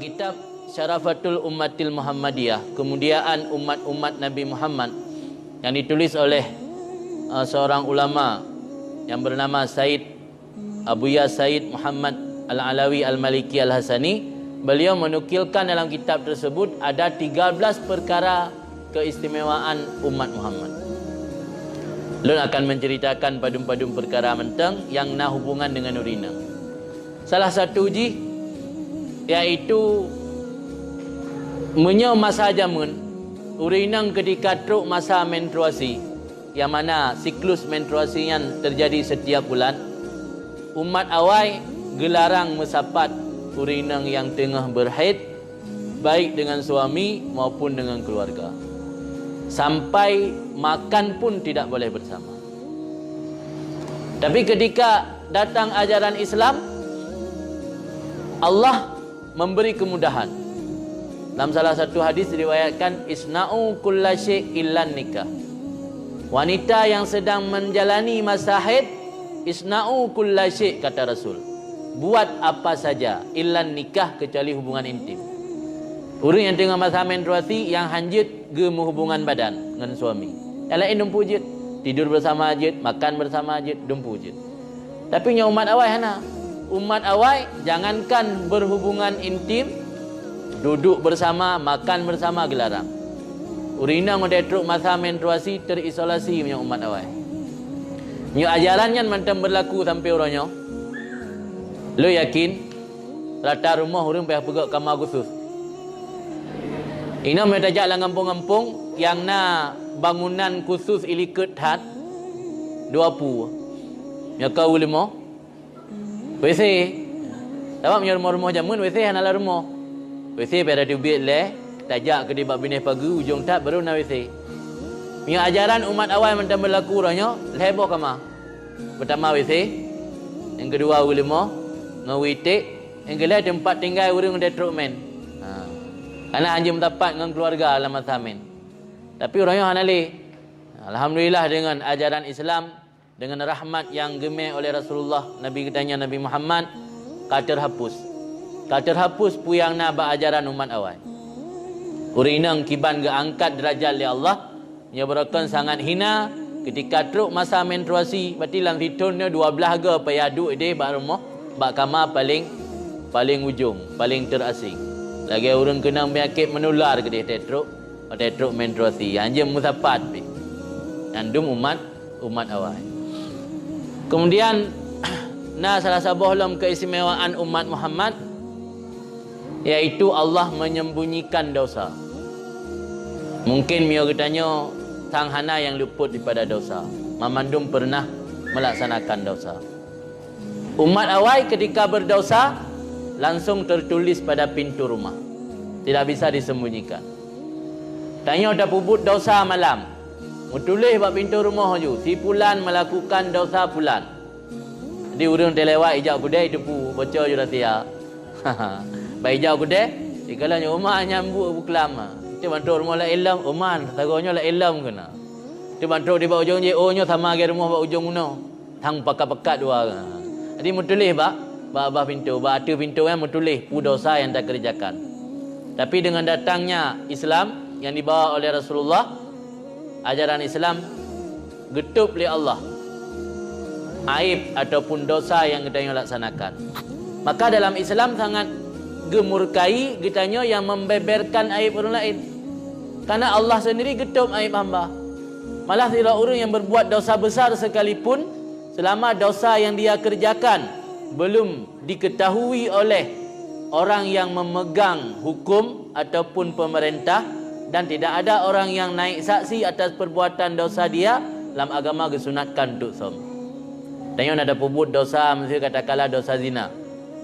dalam kitab Syarafatul Ummatil Muhammadiyah, kemuliaan umat-umat Nabi Muhammad, yang ditulis oleh seorang ulama yang bernama Said Abuya Said Muhammad Al-Alawi Al-Maliki Al-Hasani. Beliau menukilkan dalam kitab tersebut ada 13 perkara keistimewaan umat Muhammad. Lun akan menceritakan padum-padum perkara mentang yang na hubungan dengan urina. Salah satu uji iaitu menyo masa jamun urinang ketika truk masa menstruasi, yang mana siklus menstruasi yang terjadi setiap bulan. Umat awai gelarang mesapat urinang yang tengah berhaid, baik dengan suami maupun dengan keluarga. Sampai makan pun tidak boleh bersama. Tapi ketika datang ajaran Islam, Allah memberi kemudahan. Dalam salah satu hadis diriwayatkan, isna'u kulla syai' illan nikah. Wanita yang sedang menjalani masa haid, isna'u kulla syai', kata Rasul, buat apa saja illan nikah, kecuali hubungan intim. Orang yang tengah masa menstruasi yang hanjit gemu hubungan badan dengan suami, yang lain dumpu je, tidur bersama je, makan bersama je, dumpu je. Tapi nya umat awai hana. Umat awai jangankan berhubungan intim, duduk bersama, makan bersama gelarang. Urina ngedetruk masa menstruasi terisolasi punya umat awai. Nya ajarannya macam berlaku sampai orangnya. Lo yakin rata rumah orang payah pegak kamar khusus. Ina mereka jalan kampung-kampung yang na bangunan khusus iliket hat 20. Ya kau lima. WC. Tahu punya rumah-rumah jamun WC hanalah rumah. WC pada diubit leh, tajak ke di bab binih pagi ujung tak baru na WC. Punya ajaran umat awal macam berlaku orangnya, lebo kamar. Pertama WC, yang kedua ulama, ngawitik, yang ketiga tempat tinggal orang detruk men. Karena anjing mendapat dengan keluarga dalam masa men. Tapi orangnya hanali. Alhamdulillah dengan ajaran Islam, dengan rahmat yang gemeh oleh Rasulullah, Nabi kitanya Nabi Muhammad, kata terhapus. Kata terhapus puyang na ajaran umat awal. Urinang kiban ke angkat derajat oleh Allah, nya berakan sangat hina ketika truk masa menstruasi, berarti dalam fiturnya 12 ke payaduk dia bak rumah, bak kamar paling ujung, paling terasing. Lagi orang kena penyakit menular ke dia tetruk menstruasi. Anjing musapat pi. Andum umat awal. Kemudian nah salah satu dalam keistimewaan umat Muhammad iaitu Allah menyembunyikan dosa. Mungkin mio katanya sang hana yang luput daripada dosa. Mamandum pernah melaksanakan dosa. Umat awal ketika berdosa langsung tertulis pada pintu rumah. Tidak bisa disembunyikan. Tanya dah pubut dosa malam. Mutulis pada pintu rumah je. Si pulan melakukan dosa pulan. Jadi orang terlewat hijau kudai depu. Bocor je rahsia. Baik hijau kudai. Ikalanya rumah nyambut buklama. Itu bantu rumah lah ilam. Oman. Tagonya lah ilam kena. Itu bantu di bawah ujung je. Oh nya sama ke rumah bawah ujung mana. Tang pakat-pakat dua. Jadi mutulis pak. Bah pintu, atu pintu yang menulis dosa yang tak kerjakan. Tapi dengan datangnya Islam yang dibawa oleh Rasulullah, ajaran Islam getup oleh Allah aib ataupun dosa yang kita laksanakan. Maka dalam Islam sangat gemurkai kitanya yang membeberkan aib orang lain. Karena Allah sendiri getup aib hamba. Malah tidak orang yang berbuat dosa besar sekalipun, selama dosa yang dia kerjakan belum diketahui oleh orang yang memegang hukum ataupun pemerintah, dan tidak ada orang yang naik saksi atas perbuatan dosa dia, dalam agama disunatkan untuk som. Dan yang ada pebut dosa, mesti katakanlah dosa zina.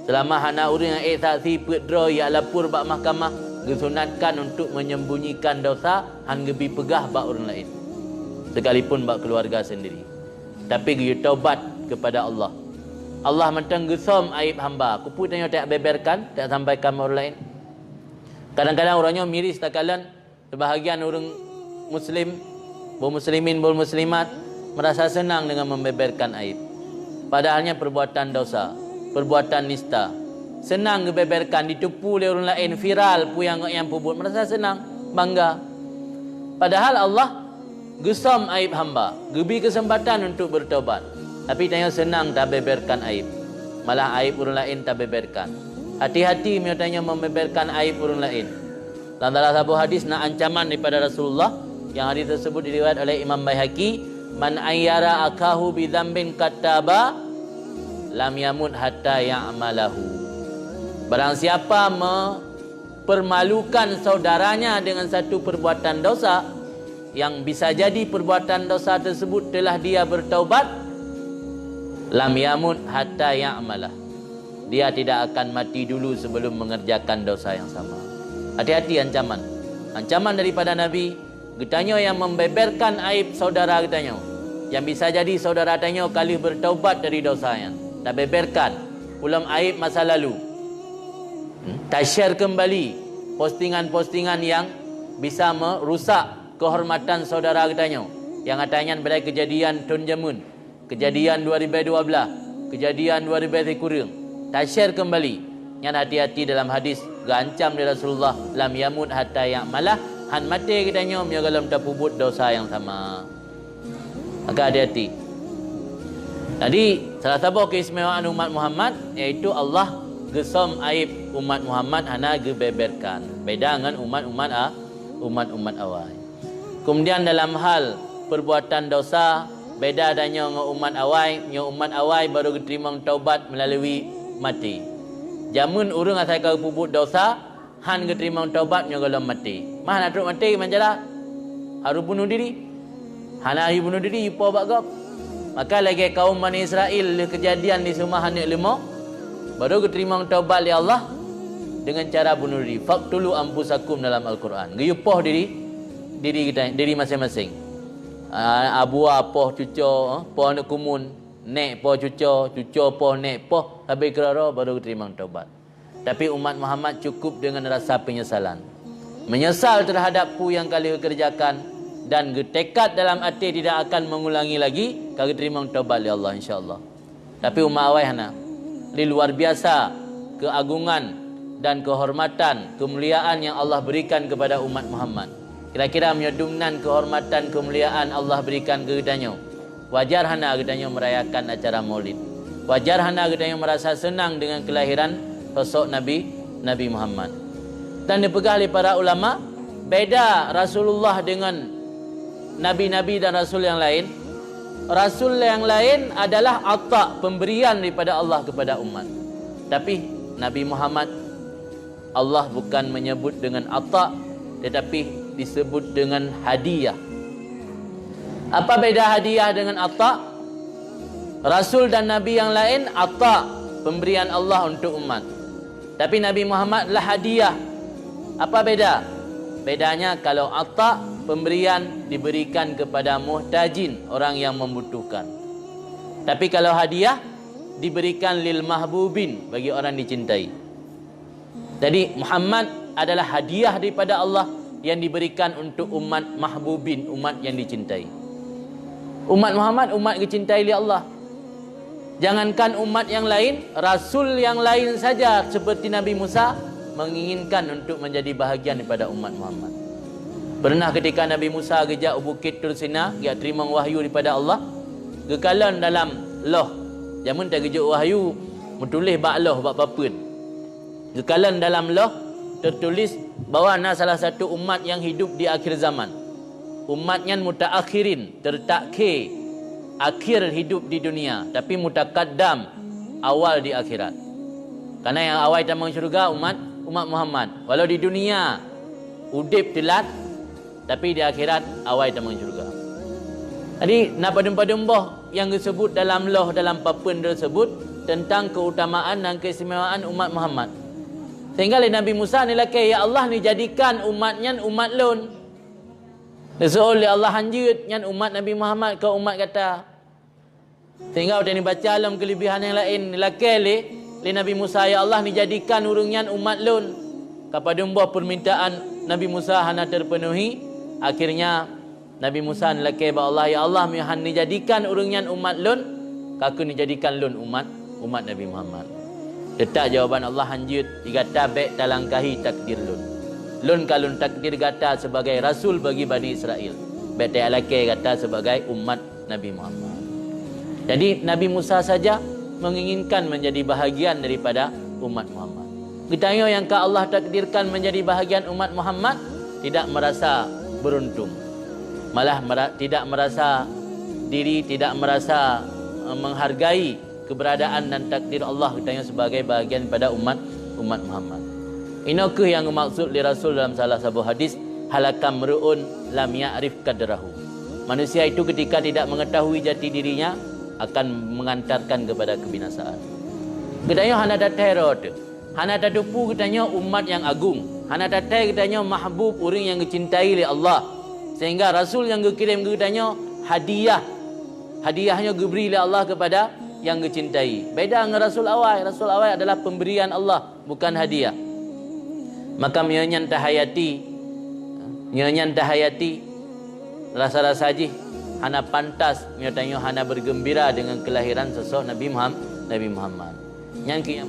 Selama hana orang yang saksi pedro ya lapor bak mahkamah, disunatkan untuk menyembunyikan dosa, han gebi pegah bak orang lain. Sekalipun bak keluarga sendiri. Tapi dia taubat kepada Allah. Allah mentang gesom aib hamba. Kupu tanya tak beberkan, tak sampaikan orang lain. Kadang-kadang orangnya miris takalan. Sebahagian orang Muslim, muslimin, muslimat merasa senang dengan membeberkan aib. Padahalnya perbuatan dosa, perbuatan nista, senang gebeberkan, ditipu oleh orang lain, viral pu yang pubut, merasa senang, bangga. Padahal Allah gesam aib hamba, gebi kesempatan untuk bertobat. Tapi tanya senang tak beberkan aib. Malah aib orang lain tak beberkan. Hati-hati tanya membeberkan aib orang lain. Dalam salah satu hadis nak ancaman daripada Rasulullah, yang hadis tersebut diriwayat oleh Imam Baihaqi, man ayyara akahu bi dzambin kataba lam yamut hatta ya'malahu. Barang siapa mempermalukan saudaranya dengan satu perbuatan dosa, yang bisa jadi perbuatan dosa tersebut telah dia bertaubat, lam yamut hatta ya'malah. Dia tidak akan mati dulu sebelum mengerjakan dosa yang sama. Hati-hati ancaman. Ancaman daripada Nabi, getanya yang membeberkan aib saudara getanya. Yang bisa jadi saudara tanya kali bertaubat dari dosanya. Tak beberkan ulam aib masa lalu. Tak share kembali postingan-postingan yang bisa merusak kehormatan saudara getanya. Yang katanya pada kejadian Tun Jamun, kejadian 2012, kejadian 2013. Tak share kembali. Yang hati-hati dalam hadis gancam dari Rasulullah, lam yamut hatta ya'malah, han mati kitanya dia kalau tak pubut dosa yang sama. Maka hati-hati. Tadi salah satu keistimewaan umat Muhammad iaitu Allah gesam aib umat Muhammad hana gebeberkan. Beda dengan umat-umat awal. Kemudian dalam hal perbuatan dosa, beda adanya dengan umat awal. Umat awal baru diterima taubat melalui mati. Jamun urang asal kau pubut dosa, han diterima taubat nya kalau mati. Mah nak teruk mati manjalah. Harus bunuh diri. Hana hari bunuh diri ipo bagap. Maka lagi kaum Bani Israel kejadian di Sumah Hanik 5 baru diterima taubat oleh Allah dengan cara bunuh diri. Faqtulu anfusakum dalam Al-Quran. Geyupoh diri kita, diri masing-masing. Abu apoh cuco, poh nak kumun, nek poh cuco poh nek poh, habis kerara baru diterima taubat. Tapi umat Muhammad cukup dengan rasa penyesalan. Menyesal terhadap pu yang kali kerjakan dan tekad dalam hati tidak akan mengulangi lagi kalau terima taubat oleh Allah insya-Allah. Tapi umat awal hana li luar biasa keagungan dan kehormatan, kemuliaan yang Allah berikan kepada umat Muhammad. Kira-kira menyedumnan kehormatan, kemuliaan Allah berikan ke kitanya. Wajar hana kitanya merayakan acara Maulid. Wajar hana kitanya merasa senang dengan kelahiran sosok Nabi Muhammad. Dan dipegang oleh para ulama, beda Rasulullah dengan Nabi-Nabi dan Rasul yang lain. Rasul yang lain adalah ata, pemberian daripada Allah kepada umat. Tapi Nabi Muhammad, Allah bukan menyebut dengan ata, tetapi disebut dengan hadiah. Apa beda hadiah dengan ata? Rasul dan Nabi yang lain ata, pemberian Allah untuk umat. Tapi Nabi Muhammad adalah hadiah. Apa beda? Bedanya kalau ata, pemberian diberikan kepada muhtajin, orang yang membutuhkan. Tapi kalau hadiah diberikan lil mahbubin, bagi orang dicintai. Jadi Muhammad adalah hadiah daripada Allah yang diberikan untuk umat mahbubin, umat yang dicintai. Umat Muhammad umat dicintai oleh Allah. Jangankan umat yang lain, rasul yang lain saja seperti Nabi Musa menginginkan untuk menjadi bahagian daripada umat Muhammad. Pernah ketika Nabi Musa gejak bukit Tur Sina, dia terima wahyu daripada Allah, gekalan dalam loh. Jamun tak gejak wahyu, menulis bak loh, bak papun. Gekalan dalam loh tertulis bahawa ana salah satu umat yang hidup di akhir zaman. Umatnya mutaakhirin, tertakhir, akhir hidup di dunia, tapi mutaqaddam, awal di akhirat. Karena yang awal tamang syurga umat Muhammad. Walau di dunia udip telat, tapi di akhirat awal tamang syurga. Jadi nak padum-padum yang disebut dalam loh, dalam papun tersebut tentang keutamaan dan keistimewaan umat Muhammad. Sehingga Nabi Musa ni laki, ya Allah ni jadikan umatnya umat lon. Seolah Allah hanjut yang umat Nabi Muhammad ke umat kata. Sehingga dia ni baca dalam kelebihan yang lain laki li Nabi Musa, ya Allah ni jadikan urungnya umat lon. Kepada permintaan Nabi Musa hana terpenuhi. Akhirnya Nabi Musa laki ba Allah, ya Allah ni jadikan urungnya umat lon, kaku ni jadikan lon umat Nabi Muhammad. Detak jawapan Allah hanjut digata baik talangkahi takdir lun. Lun kalun takdir gata sebagai rasul bagi Bani Israel. Baik alake gata sebagai umat Nabi Muhammad. Jadi Nabi Musa saja menginginkan menjadi bahagian daripada umat Muhammad. Kita yang ke Allah takdirkan menjadi bahagian umat Muhammad tidak merasa beruntung. Malah tidak merasa diri, tidak merasa menghargai keberadaan dan takdir Allah kita sebagai bahagian pada umat Muhammad. Inakah yang maksud li Rasul dalam salah satu hadis, halakam ru'un lam ya'rif qadrahu. Manusia itu ketika tidak mengetahui jati dirinya akan mengantarkan kepada kebinasaan. Katanya hana datai hana datupu katanya umat yang agung. Hana datai katanya mahbub orang yang dicintai oleh Allah. Sehingga Rasul yang dikirim katanya hadiahnya diberi oleh Allah kepada yang dicintai. Beda dengan Rasul awal. Rasul awal adalah pemberian Allah, bukan hadiah. Maka nyanyan tahayati rasa-rasa haji hana pantas nyatanya hana bergembira dengan kelahiran sosok Nabi Muhammad. Yang